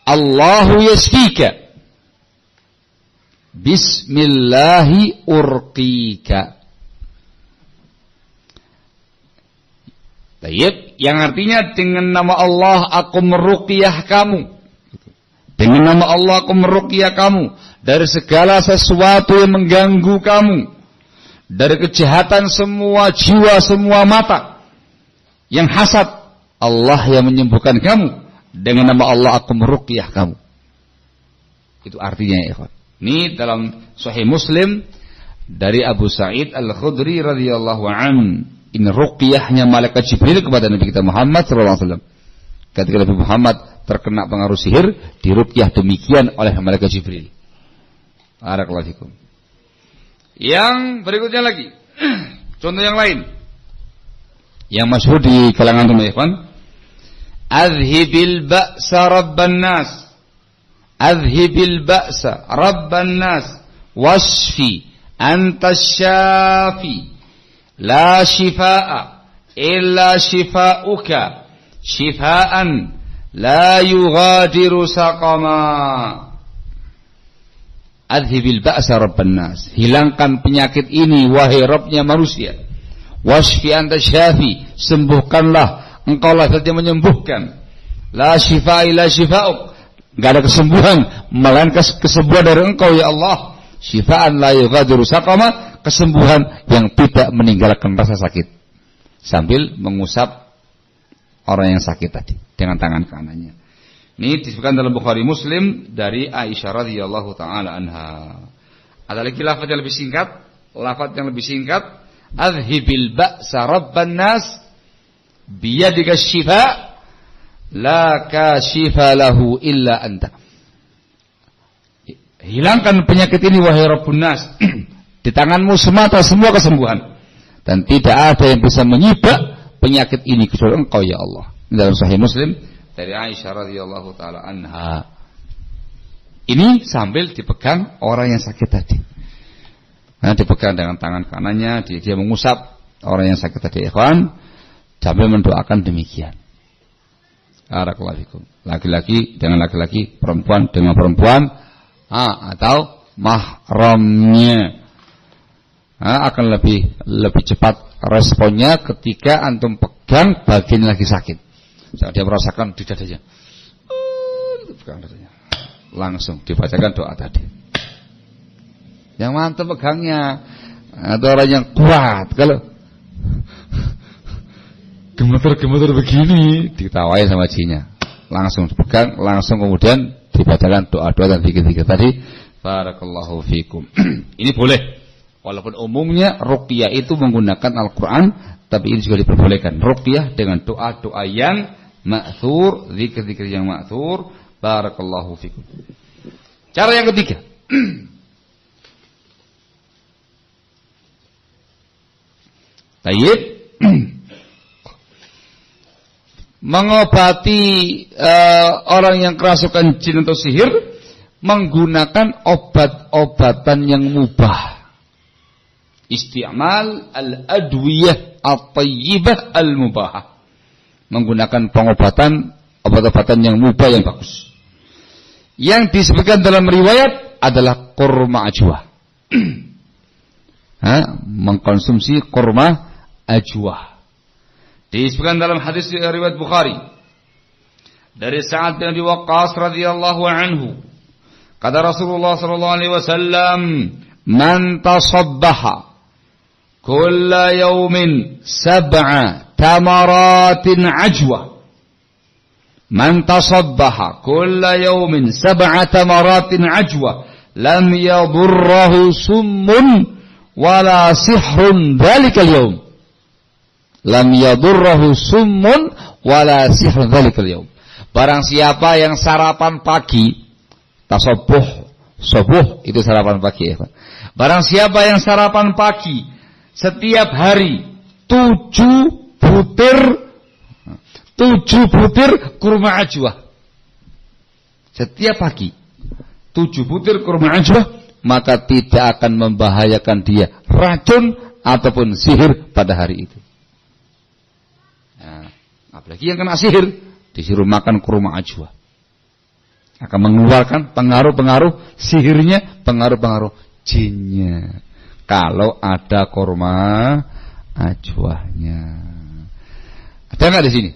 Allahu yashfika. Bismillahi urqika. Baik, yang artinya dengan nama Allah aku meruqyah kamu. Dengan nama Allah aku meruqyah kamu dari segala sesuatu yang mengganggu kamu. Dari kejahatan semua jiwa, semua mata yang hasad. Allah yang menyembuhkan kamu. Dengan nama Allah aku meruqyah kamu. Itu artinya ya ikhwan. Ini dalam Sahih Muslim dari Abu Sa'id Al-Khudri radhiyallahu an. Ini ruqyahnya malaikat Jibril kepada Nabi kita Muhammad sallallahu alaihi wasallam. Ketika Nabi Muhammad terkena pengaruh sihir, diruqyah demikian oleh malaikat Jibril. Barakallahu fikum. Yang berikutnya lagi. Contoh yang lain. Yang masyhur di kalangan teman-teman. Adhibil ba'sa rabban nas. Adhibil ba'sa rabban nas. Wasfi anta syafi. La shifaa'a illa shifa'uka. Shifaan la yughadiru saqama. Adhibil ba'sa rabban nas. Hilangkan penyakit ini wahai Rabbnya manusia. Wasfi anta syafi. Sembuhkanlah, engkaulah saja menyembuhkan. La shifaa illa shifa'uk. Enggak ada kesembuhan melainkan kesembuhan dari engkau ya Allah. Shifaan la yughadiru saqama. Kesembuhan yang tidak meninggalkan rasa sakit. Sambil mengusap orang yang sakit tadi dengan tangan kanannya. Ini disebutkan dalam Bukhari Muslim dari Aisyah radhiyallahu taala anha. Ada lagi lafaz yang lebih singkat. Lafaz yang lebih singkat. Adhibil ba'sa rabban nas biyadika syifa la kashifa lahu illa anta. Hilangkan penyakit ini wahai Rabbun nas. Di tanganmu semata semua kesembuhan. Dan tidak ada yang bisa menyibak penyakit ini kecuali engkau ya Allah. Dalam Sahih Muslim dari Aisyah radhiyallahu taala anha. Ini sambil dipegang orang yang sakit tadi. Nah, dipegang dengan tangan kanannya, dia mengusap orang yang sakit tadi, ikhwan, sambil mendoakan demikian. Barakallahu fikum. Laki-laki dengan laki-laki, perempuan dengan perempuan, atau mahramnya. Akan lebih cepat responnya ketika antum pegang bagian lagi sakit. Saat dia merasakan di dadanya, pegang dadanya, langsung dibacakan doa tadi. Yang mantap pegangnya, atau orang yang kuat. Kalau gemeter-gemeter begini, ditawai sama jinya, langsung dipegang, langsung kemudian dibacakan doa-doa dan zikir-zikir tadi. Barakallahu fikum. Ini boleh. Walaupun umumnya ruqyah itu menggunakan Al-Quran, tapi ini juga diperbolehkan. Ruqyah dengan doa-doa yang ma'thur, zikir-zikir yang ma'thur. Barakallahu fikum. Cara yang ketiga. Tayyib. Mengobati orang yang kerasukan jin atau sihir menggunakan obat-obatan yang mubah. Isti'mal al-adwiyah at-tayyibah al-mubahah. Menggunakan pengobatan, obat-obatan yang mubah yang bagus. Yang disebutkan dalam riwayat adalah kurma ajwa. Mengkonsumsi kurma ajwa. Disebutkan dalam hadis riwayat Bukhari dari Sa'ad bin Abi Waqqas radhiyallahu anhu. Kata Rasulullah sallallahu alaihi wasallam, "Man tasabbaha kulla yawmin sab'a tamaratin ajwa Man tasabbaha kulla yawmin 7 maratin ajwa lam yadurruhu summun wala sihrun dzalikal yawm. Lam yadurruhu summun wala sihrun dzalikal yawm. Barang siapa yang sarapan pagi, subuh itu sarapan pagi ya. Barang siapa yang sarapan pagi setiap hari 7 butir kurma ajwa. Setiap pagi 7 butir kurma ajwa, maka tidak akan membahayakan dia racun ataupun sihir pada hari itu. Nah, apalagi yang kena sihir disuruh makan kurma ajwa, akan mengeluarkan pengaruh-pengaruh sihirnya, pengaruh-pengaruh jinnya. Kalau ada kurma ajwanya, ada nggak di sini?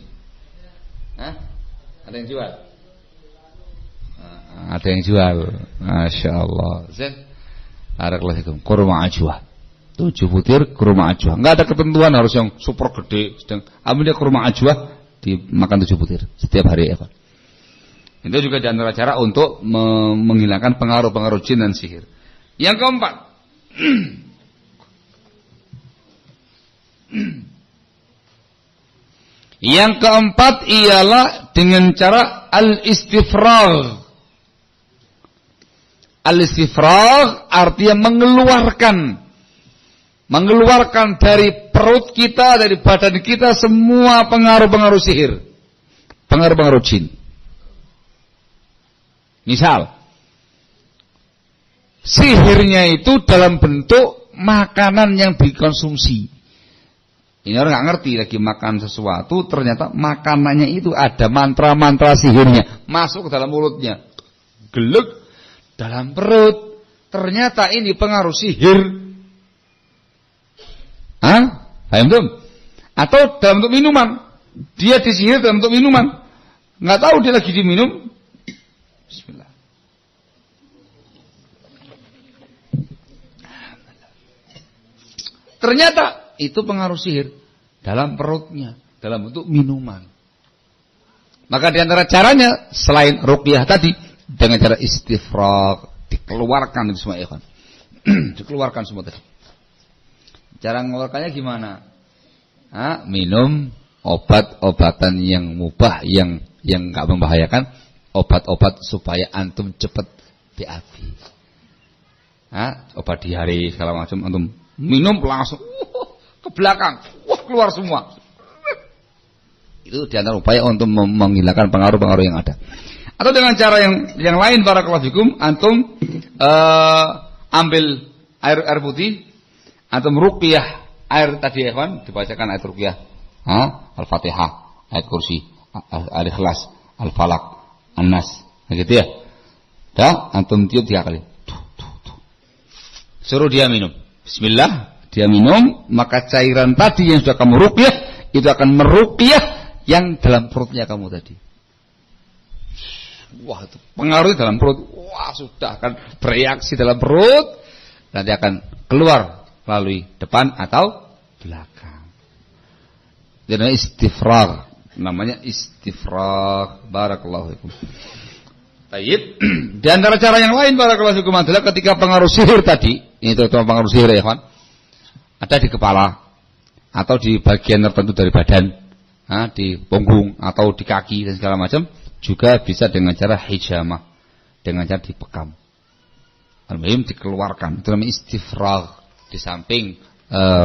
Hah? Ada yang jual? Ada yang jual. Masya Allah. Zain, barakallahu kurma ajwa. 7 butir kurma ajwa. Nggak ada ketentuan harus yang super gede. Sedang ambil dia kurma ajwa, dimakan 7 butir setiap hari ya Pak. Itu juga di antara cara untuk menghilangkan pengaruh-pengaruh jin dan sihir. Yang keempat, yang keempat ialah dengan cara al-istifragh. Al-istifragh artinya mengeluarkan dari perut kita, dari badan kita semua pengaruh-pengaruh sihir, pengaruh-pengaruh jin. Misal, sihirnya itu dalam bentuk makanan yang dikonsumsi. Ini orang nggak ngerti lagi makan sesuatu, ternyata makanannya itu ada mantra-mantra sihirnya masuk ke dalam mulutnya, gelek dalam perut. Ternyata ini pengaruh sihir. Paham tuh? Atau dalam bentuk minuman, dia disihir dalam bentuk minuman, nggak tahu dia lagi diminum. Bismillah. Ternyata itu pengaruh sihir dalam perutnya, dalam bentuk minuman. Maka di antara caranya selain ruqyah tadi, dengan cara istifragh, dikeluarkan itu semua ikhwan. Dikeluarkan semua tadi. Cara mengeluarkannya gimana? Minum obat-obatan yang mubah, yang enggak membahayakan, obat-obat supaya antum cepat BAB. Obat diare segala macam antum minum langsung ke belakang, keluar semua. Itu di antara upaya untuk menghilangkan pengaruh-pengaruh yang ada. Atau dengan cara yang lain, barakallahu fikum, antum ambil air putih, antum ruqyah air tadi ya kawan, dibacakan ayat ruqyah, Al-Fatihah, ayat kursi, Al-Ikhlas, Al-Falaq, An-Nas, gitu ya. Dah, antum tiup 3 kali. Suruh dia minum. Bismillah, dia minum, maka cairan tadi yang sudah kamu ruqyah itu akan meruqyah yang dalam perutnya kamu tadi. Wah, itu pengaruhnya dalam perut. Wah, sudah akan bereaksi dalam perut, nanti akan keluar melalui depan atau belakang. Jadi istifragh, namanya istifragh. Barakallahu fikum. Baik. Di antara cara yang lain barakallahu fikum adalah ketika pengaruh sihir tadi, ini terutama pengaruh sihir ya kawan, ada di kepala atau di bagian tertentu dari badan, di punggung atau di kaki dan segala macam, juga bisa dengan cara hijamah, dengan cara dipekam. Al-muhim dikeluarkan. Itu namanya istifragh. Di samping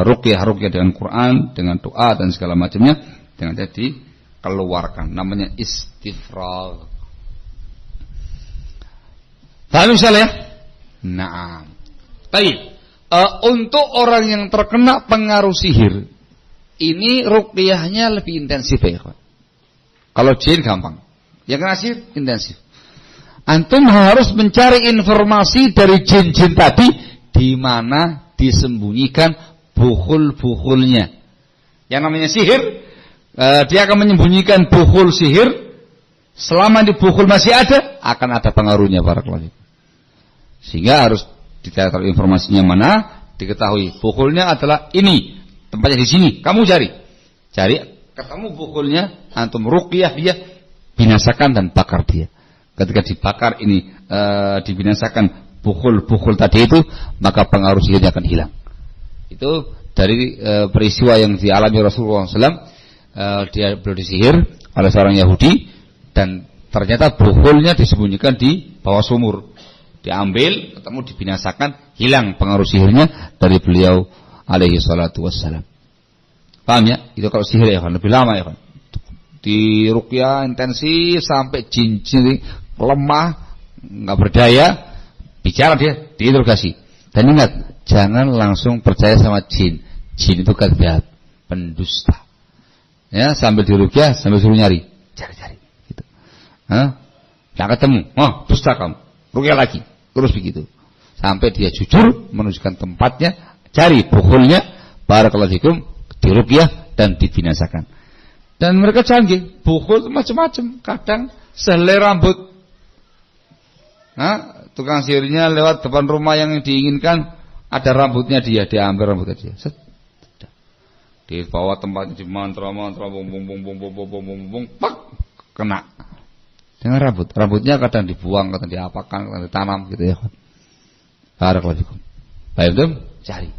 ruqyah dengan Quran, dengan doa dan segala macamnya, dengan cara dikeluarkan. Namanya istifragh. Paham misalnya? Nah, baik. Untuk orang yang terkena pengaruh sihir, ini ruqyahnya lebih intensif ya. Kalau jin gampang, yang kena sihir intensif. Antum harus mencari informasi dari jin-jin tadi, di mana disembunyikan bukhul-bukhulnya. Yang namanya sihir, dia akan menyembunyikan bukhul sihir. Selama di bukhul masih ada, akan ada pengaruhnya barakallahu. Sehingga harus dicari informasinya mana, diketahui bukhulnya adalah ini, tempatnya di sini. Kamu cari, ketemu bukhulnya, antum ruqyah dia, binasakan dan bakar dia. Ketika dibakar ini dibinasakan bukhul tadi itu, maka pengaruh sihirnya akan hilang. Itu dari peristiwa yang dialami Rasulullah SAW. Dia beliau disihir oleh seorang Yahudi dan ternyata bukhulnya disembunyikan di bawah sumur. Diambil, ketemu, dibinasakan, hilang pengaruh sihirnya dari beliau alaihi salatu wassalam. Paham ya? Itu kalau sihir ya kan lebih lama ya kan. Di ruqyah intensif sampai jin lemah, enggak berdaya, bicara dia, diinterogasi. Dan ingat, jangan langsung percaya sama jin. Jin itu kadzdzab, pendusta. Ya, sambil diruqyah, sambil suruh nyari, cari gitu. Enggak ketemu. Oh, dusta kamu. Ruqyah lagi. Terus begitu. Sampai dia jujur menunjukkan tempatnya, cari bukhulnya, barakallahu fikum, diruqyah dan dibinasakan. Dan mereka canggih, bukhul macam-macam, kadang sehelai rambut. Tukang sihirnya lewat depan rumah yang diinginkan, ada rambutnya dia, diambil rambutnya dia. Di bawah tempatnya di mantra, bung, pak, kena. Dengan rambutnya kadang dibuang, kadang diapakan, kadang ditanam gitu ya. Barakallahu fikum. Baik itu cari.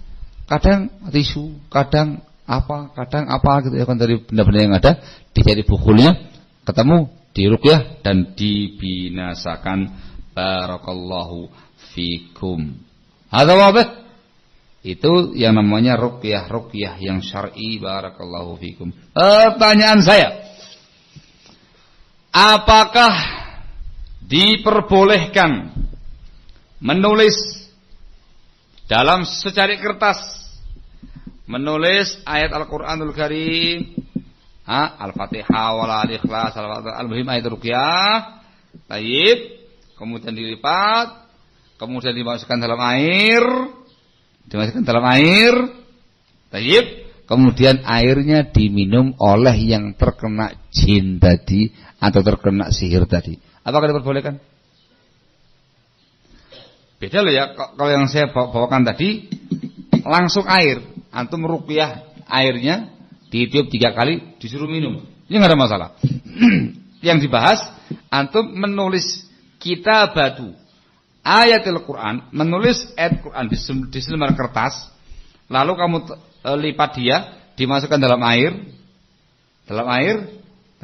Kadang tisu, kadang apa gitu ya kan, dari benda-benda yang ada dicari bukhulnya, ketemu, diruqyah dan dibinasakan. Barakallahu fikum. Hadza wabah. Itu yang namanya ruqyah yang syar'i. Barakallahu fikum. Pertanyaan saya, apakah diperbolehkan menulis dalam secari kertas, menulis ayat Al-Qur'anul Karim, Al-Fatihah wal Al-Ikhlas, al-muhim ayat ruqyah, tayyib, kemudian dilipat, kemudian dimasukkan dalam air, tayyib, kemudian airnya diminum oleh yang terkena jin tadi atau terkena sihir tadi. Apakah diperbolehkan? Beda loh ya, kalau yang saya bawakan tadi langsung air, antum ruqyah airnya ditiup 3 kali disuruh minum, ini nggak ada masalah. Yang dibahas antum menulis kitabatu ayatil Quran, menulis ayat Quran di selembar kertas, lalu kamu lipat dia, dimasukkan dalam air,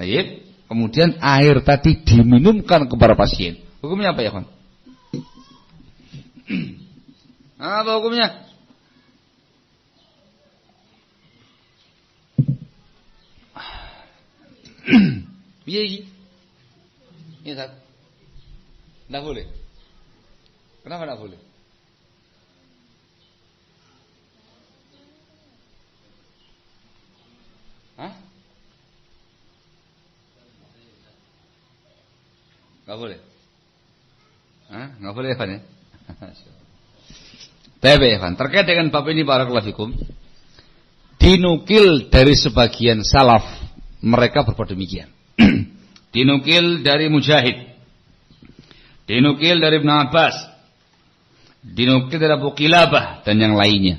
tayyib, kemudian air tadi diminumkan kepada pasien. Hukumnya apa ya, kawan? Apa hukumnya? Piye iki? Iya, Ustaz. Tidak boleh. Kenapa tidak boleh? Nggak boleh. Nggak boleh ya, Fan ya? Tapi ya, Fan, terkait dengan bab ini barakallahu fikum, dinukil dari sebagian salaf, mereka berbuat demikian. Dinukil dari Mujahid, dinukil dari Ibn Abbas, dinukil dari Abu Qilabah dan yang lainnya.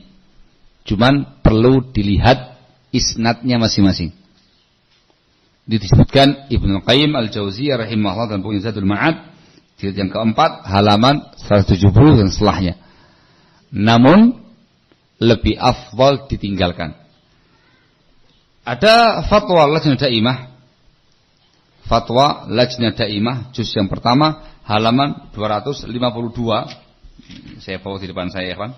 Cuman perlu dilihat isnadnya masing-masing. Disebutkan Ibnu Qayyim Al-Jauziyah rahimahullah dan buku Zadul Ma'ad jilid yang keempat halaman 170 dan setelahnya. Namun lebih afdal ditinggalkan. Ada fatwa Lajnah Daimah, fatwa Lajnah Daimah juz yang pertama halaman 252. Saya bawa di depan saya, Ikhwan.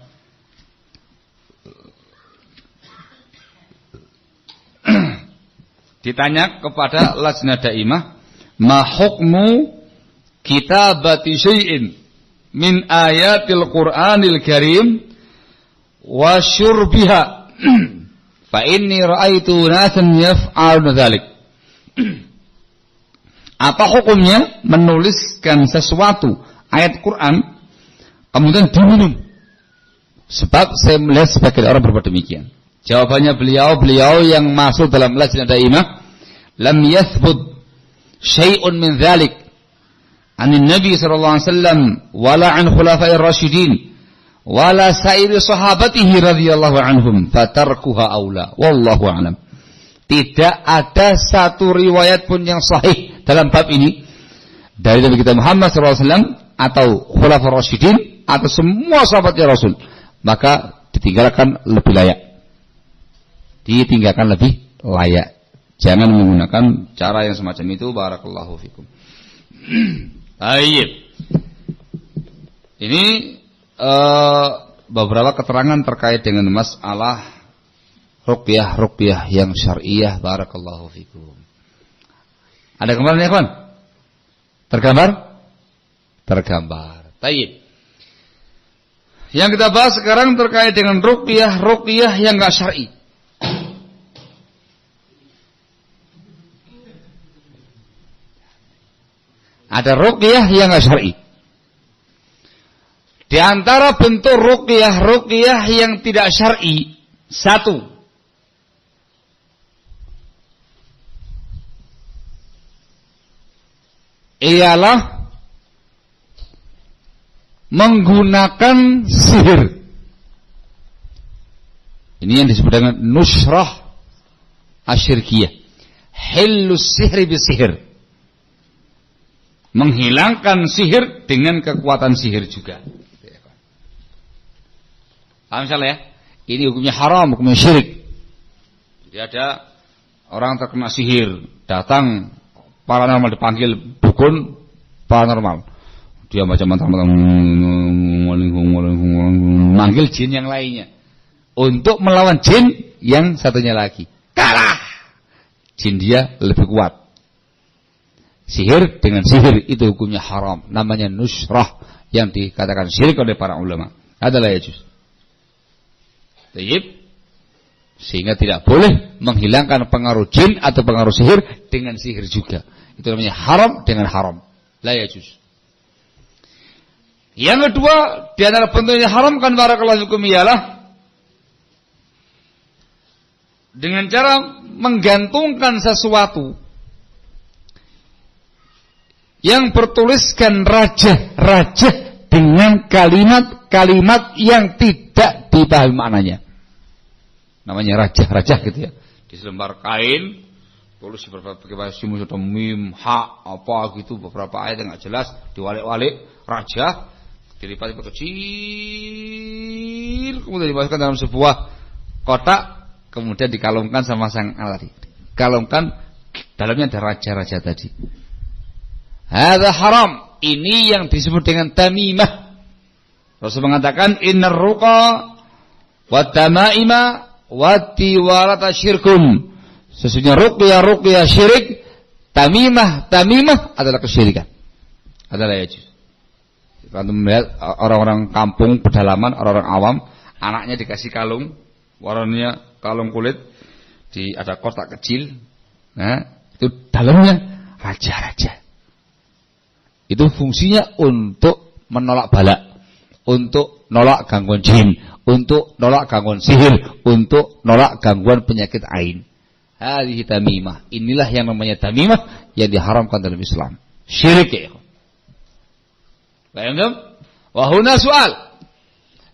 Ditanya kepada Lajnah Daimah, ma hukmu kitabati syai'in min ayatil Qur'anil Karim wa syurbiha fa inni ra'aitu nasan yaf'aluna dzalik. Apa hukumnya menuliskan sesuatu ayat Quran kemudian diminum? Sebab saya melihat sebagian orang berbuat demikian. Jawabannya beliau yang masuk dalam Lajnah Daimah, lam yathbut syai'un min dzalik anin Nabi sallallahu alaihi wasallam wala an khulafa'ir rasyidin wala sa'iri sahabatihi radhiyallahu anhum fatarkuha aula wallahu a'lam. Tidak ada satu riwayat pun yang sahih dalam bab ini dari Nabi kita Muhammad SAW atau Khulafaur Rasyidin atau semua sahabatnya Rasul, maka ditinggalkan lebih layak. Ditinggalkan lebih layak. Jangan menggunakan cara yang semacam itu. Barakallahu fikum. Baik. Ini beberapa keterangan terkait dengan masalah ruqyah yang syar'iyah. Barakallahu fikum. Ada gambaran ya, kawan? Tergambar. Baik. Yang kita bahas sekarang terkait dengan ruqyah yang enggak syar'i. Ada ruqyah yang enggak syar'i. Di antara bentuk ruqyah yang tidak syar'i, satu, ialah menggunakan sihir. Ini yang disebut dengan nusrah asyirkiyah. Hillus sihri bisihir. Menghilangkan sihir dengan kekuatan sihir juga. Paham salah ya? Ini hukumnya haram, hukumnya syirik. Jadi ada orang terkena sihir, datang paranormal, dipanggil dukun paranormal. Dia baca mantra-mantra, manggil jin yang lainnya untuk melawan jin yang satunya lagi. Kalah. Jin dia lebih kuat. Sihir dengan sihir itu hukumnya haram. Namanya nusrah yang dikatakan syirik oleh para ulama. Adalah yajuz. Baik. Sehingga tidak boleh menghilangkan pengaruh jin atau pengaruh sihir dengan sihir juga. Itu namanya haram dengan haram. La yajuz. Yang kedua, di antara bentuknya haram kan barakallahu fikum ialah dengan cara menggantungkan sesuatu yang bertuliskan raja dengan kalimat yang tidak dipahami maknanya. Namanya raja gitu ya. Di selembar kain tulis beberapa simus atau mim, ha, apa gitu, beberapa ayat yang enggak jelas, diwalik-walik raja, dilipat kecil, kemudian dimasukkan dalam sebuah kotak, kemudian dikalungkan sama sang alari. Kalungkan dalamnya ada raja-raja tadi. Hadza haram. Ini yang disebut dengan tamimah. Rasul mengatakan innar ruqa wat tamaima wat tiwarata syirkun. Sesungguhnya ruqyah syirik, tamimah adalah kesyirikan. Adalah yajuz. Kalau melihat orang-orang kampung pedalaman, orang-orang awam, anaknya dikasih kalung, warnanya kalung kulit, ada kotak kecil. Nah, itu dalamnya raja-raja. Itu fungsinya untuk menolak bala, untuk nolak gangguan jin, untuk nolak gangguan sihir, untuk nolak gangguan penyakit ain. Hadhihi tamimah. Inilah yang namanya tamimah yang diharamkan dalam Islam. Syirik ya. Paham? Wa huna soal.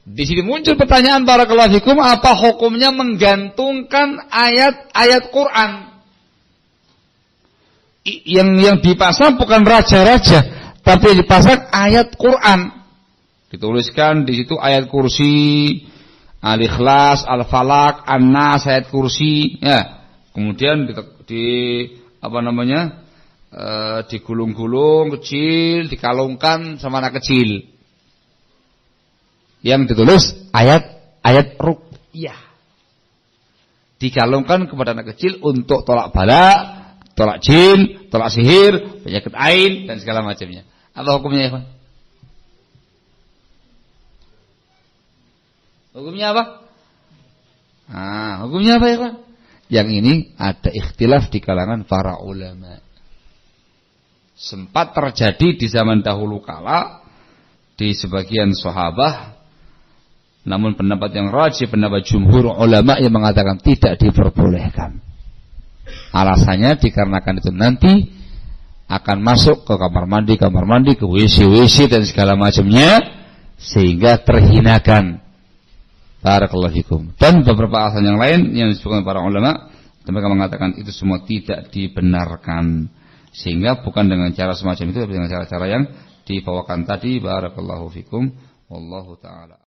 Di sini muncul pertanyaan barakallahu fikum, apa hukumnya menggantungkan ayat-ayat Quran? Yang dipasang bukan raja-raja, tapi dipasang ayat Quran. Dituliskan di situ ayat kursi, Al-Ikhlas, Al-Falaq, An-Nas, ayat kursi, ya. Kemudian digulung-gulung kecil, dikalungkan sama anak kecil. Yang ditulis ayat ruqyah. Dikalungkan kepada anak kecil untuk tolak bala, tolak jin, tolak sihir, penyakit ain dan segala macamnya. Apa hukumnya ya, Pak? Hukumnya apa? Hukumnya apa ya, Pak? Yang ini ada ikhtilaf di kalangan para ulama. Sempat terjadi di zaman dahulu kala di sebagian sahabat, namun pendapat yang rajih, pendapat jumhur ulama yang mengatakan tidak diperbolehkan. Alasannya dikarenakan itu nanti akan masuk ke kamar mandi, ke WC dan segala macamnya, sehingga terhinakan. Barakallahu fikum. Dan beberapa alasan yang lain yang disebutkan para ulama, mereka mengatakan itu semua tidak dibenarkan. Sehingga bukan dengan cara semacam itu, tapi dengan cara-cara yang dibawakan tadi. Barakallahu fikum. Wallahu ta'ala.